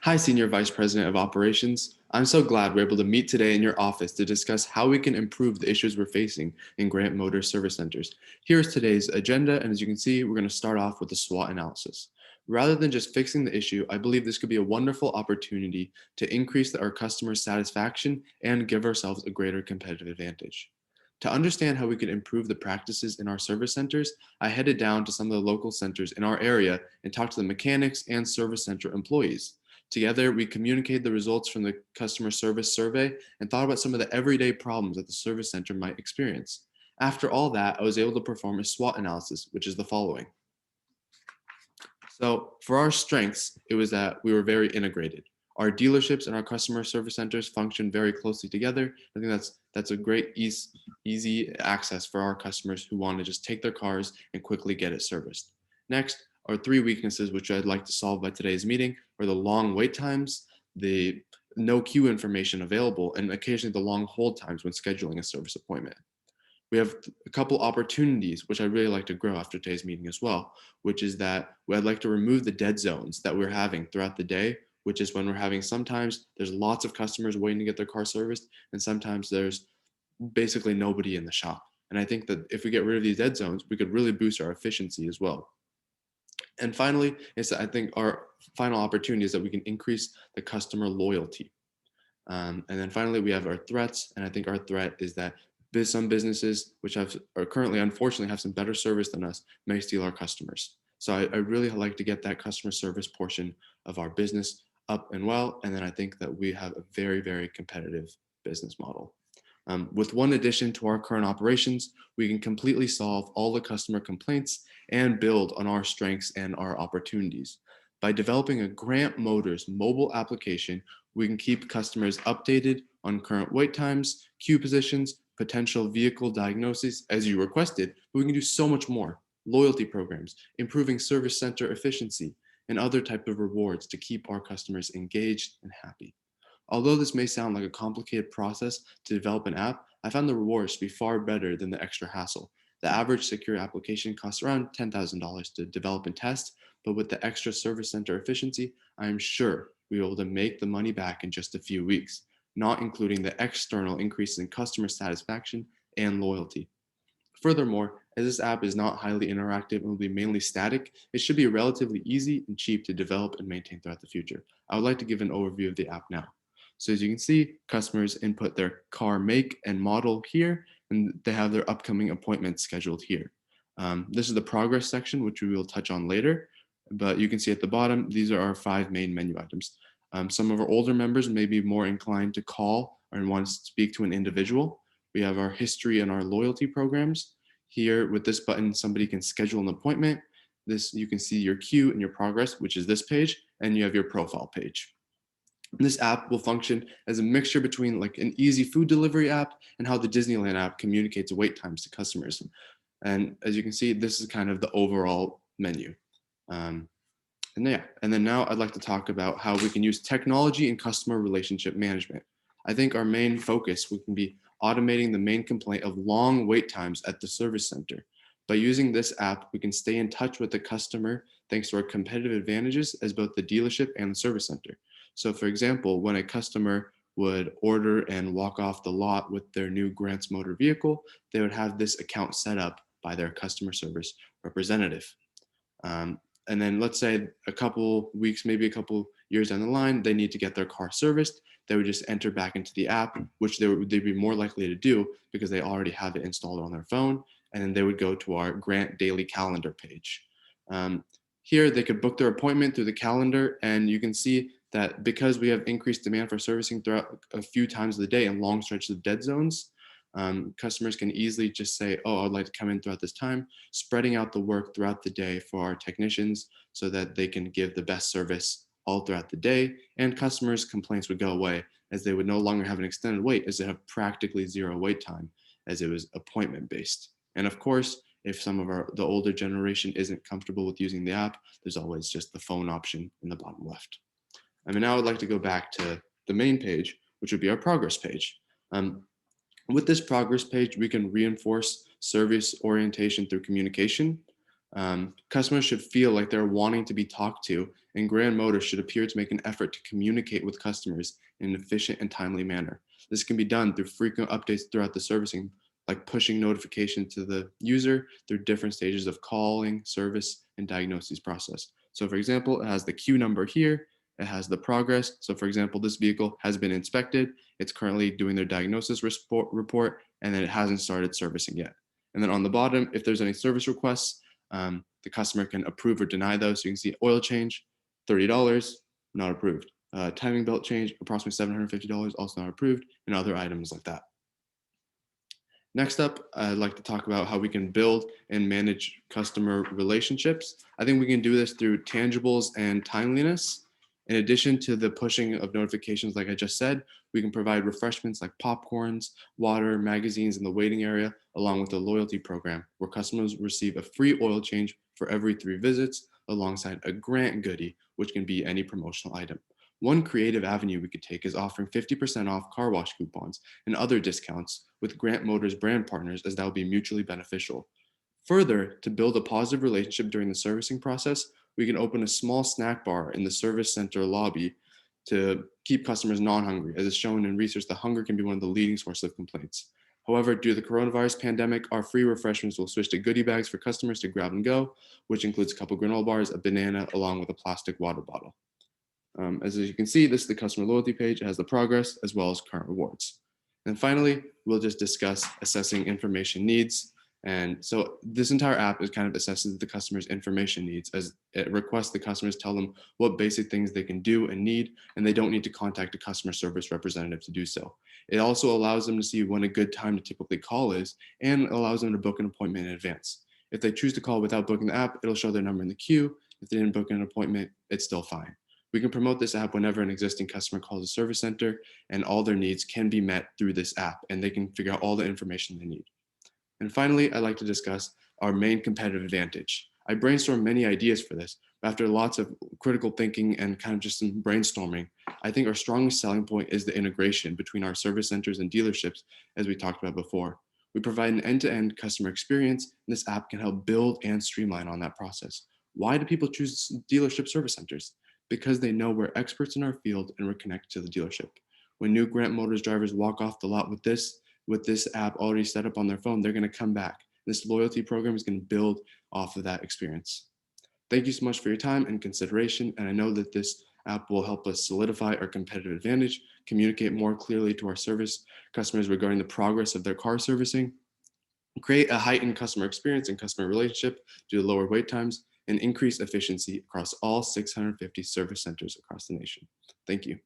Hi, Senior Vice President of Operations. I'm so glad we're able to meet today in your office to discuss how we can improve the issues we're facing in Grant Motor Service Centers. Here's today's agenda, and as you can see, we're going to start off with a SWOT analysis. Rather than just fixing the issue, I believe this could be a wonderful opportunity to increase our customer satisfaction and give ourselves a greater competitive advantage. To understand how we could improve the practices in our service centers, I headed down to some of the local centers in our area and talked to the mechanics and service center employees. Together, we communicated the results from the customer service survey and thought about some of the everyday problems that the service center might experience. After all that, I was able to perform a SWOT analysis, which is the following. So for our strengths, it was that we were very integrated. Our dealerships and our customer service centers function very closely together. I think that's a great easy access for our customers who want to just take their cars and quickly get it serviced. Next, our three weaknesses, which I'd like to solve by today's meeting, are the long wait times, the no queue information available, and occasionally the long hold times when scheduling a service appointment. We have a couple opportunities, which I really like to grow after today's meeting as well, which is that I'd like to remove the dead zones that we're having throughout the day, which is when we're having sometimes there's lots of customers waiting to get their car serviced, and sometimes there's basically nobody in the shop. And I think that if we get rid of these dead zones, we could really boost our efficiency as well. And finally, I think our final opportunity is that we can increase the customer loyalty. And then finally, we have our threats. And I think our threat is that some businesses, which are currently, unfortunately, have some better service than us, may steal our customers. So I really like to get that customer service portion of our business up and well. And then I think that we have a very, very competitive business model. With one addition to our current operations, we can completely solve all the customer complaints and build on our strengths and our opportunities. By developing a Grant Motors mobile application, we can keep customers updated on current wait times, queue positions, potential vehicle diagnoses as you requested, but we can do so much more. Loyalty programs, improving service center efficiency, and other type of rewards to keep our customers engaged and happy. Although this may sound like a complicated process to develop an app, I found the rewards to be far better than the extra hassle. The average secure application costs around $10,000 to develop and test, but with the extra service center efficiency, I am sure we'll be able to make the money back in just a few weeks, not including the external increase in customer satisfaction and loyalty. Furthermore, as this app is not highly interactive and will be mainly static, it should be relatively easy and cheap to develop and maintain throughout the future. I would like to give an overview of the app now. So as you can see, customers input their car make and model here, and they have their upcoming appointments scheduled here. This is the progress section, which we will touch on later, but you can see at the bottom, these are our 5 main menu items. Some of our older members may be more inclined to call or want to speak to an individual. We have our history and our loyalty programs. Here with this button, somebody can schedule an appointment. You can see your queue and your progress, which is this page, and you have your profile page. This app will function as a mixture between like an easy food delivery app and how the Disneyland app communicates wait times to customers. And as you can see, this is kind of the overall menu. And then now I'd like to talk about how we can use technology in customer relationship management. I think our main focus can be automating the main complaint of long wait times at the service center. By using this app, we can stay in touch with the customer thanks to our competitive advantages as both the dealership and the service center. So for example, when a customer would order and walk off the lot with their new Grant's motor vehicle, they would have this account set up by their customer service representative. And then let's say a couple weeks, maybe a couple years down the line, they need to get their car serviced. They would just enter back into the app, which they'd be more likely to do because they already have it installed on their phone. And then they would go to our Grant daily calendar page. Here, they could book their appointment through the calendar, and you can see that because we have increased demand for servicing throughout a few times of the day and long stretches of dead zones, customers can easily just say, oh, I'd like to come in throughout this time, spreading out the work throughout the day for our technicians so that they can give the best service all throughout the day, and customers' complaints would go away as they would no longer have an extended wait, as they have practically zero wait time as it was appointment based. And of course, if some of the older generation isn't comfortable with using the app, there's always just the phone option in the bottom left. I mean, now I'd like to go back to the main page, which would be our progress page. With this progress page, we can reinforce service orientation through communication. Customers should feel like they're wanting to be talked to, and Grand Motors should appear to make an effort to communicate with customers in an efficient and timely manner. This can be done through frequent updates throughout the servicing, like pushing notification to the user through different stages of calling, service, and diagnosis process. So for example, it has the queue number here, it has the progress. So for example, this vehicle has been inspected, it's currently doing their diagnosis report, and then it hasn't started servicing yet. And then on the bottom, if there's any service requests, the customer can approve or deny those. So you can see oil change, $30, not approved. Timing belt change, approximately $750, also not approved, and other items like that. Next up, I'd like to talk about how we can build and manage customer relationships. I think we can do this through tangibles and timeliness. In addition to the pushing of notifications, like I just said, we can provide refreshments like popcorns, water, magazines in the waiting area, along with a loyalty program where customers receive a free oil change for every 3 visits, alongside a grant goodie, which can be any promotional item. One creative avenue we could take is offering 50% off car wash coupons and other discounts with Grant Motors brand partners, as that will be mutually beneficial. Further, to build a positive relationship during the servicing process, we can open a small snack bar in the service center lobby to keep customers non-hungry. As is shown in research, that hunger can be one of the leading sources of complaints. However, due to the coronavirus pandemic, our free refreshments will switch to goodie bags for customers to grab and go, which includes a couple granola bars, a banana, along with a plastic water bottle. As you can see, this is the customer loyalty page. It has the progress as well as current rewards. And finally, we'll just discuss assessing information needs. And so this entire app is kind of assesses the customer's information needs, as it requests the customers tell them what basic things they can do and need, and they don't need to contact a customer service representative to do so. It also allows them to see when a good time to typically call is, and allows them to book an appointment in advance. If they choose to call without booking the app, it'll show their number in the queue. If they didn't book an appointment, it's still fine. We can promote this app whenever an existing customer calls a service center, and all their needs can be met through this app, and they can figure out all the information they need. And finally, I'd like to discuss our main competitive advantage. I brainstormed many ideas for this, but after lots of critical thinking and kind of just some brainstorming, I think our strongest selling point is the integration between our service centers and dealerships, as we talked about before. We provide an end-to-end customer experience, and this app can help build and streamline on that process. Why do people choose dealership service centers? Because they know we're experts in our field and we're connected to the dealership. When new Grant Motors drivers walk off the lot with this app already set up on their phone, they're going to come back. This loyalty program is going to build off of that experience. Thank you so much for your time and consideration. And I know that this app will help us solidify our competitive advantage, communicate more clearly to our service customers regarding the progress of their car servicing, create a heightened customer experience and customer relationship due to lower wait times, and increase efficiency across all 650 service centers across the nation. Thank you.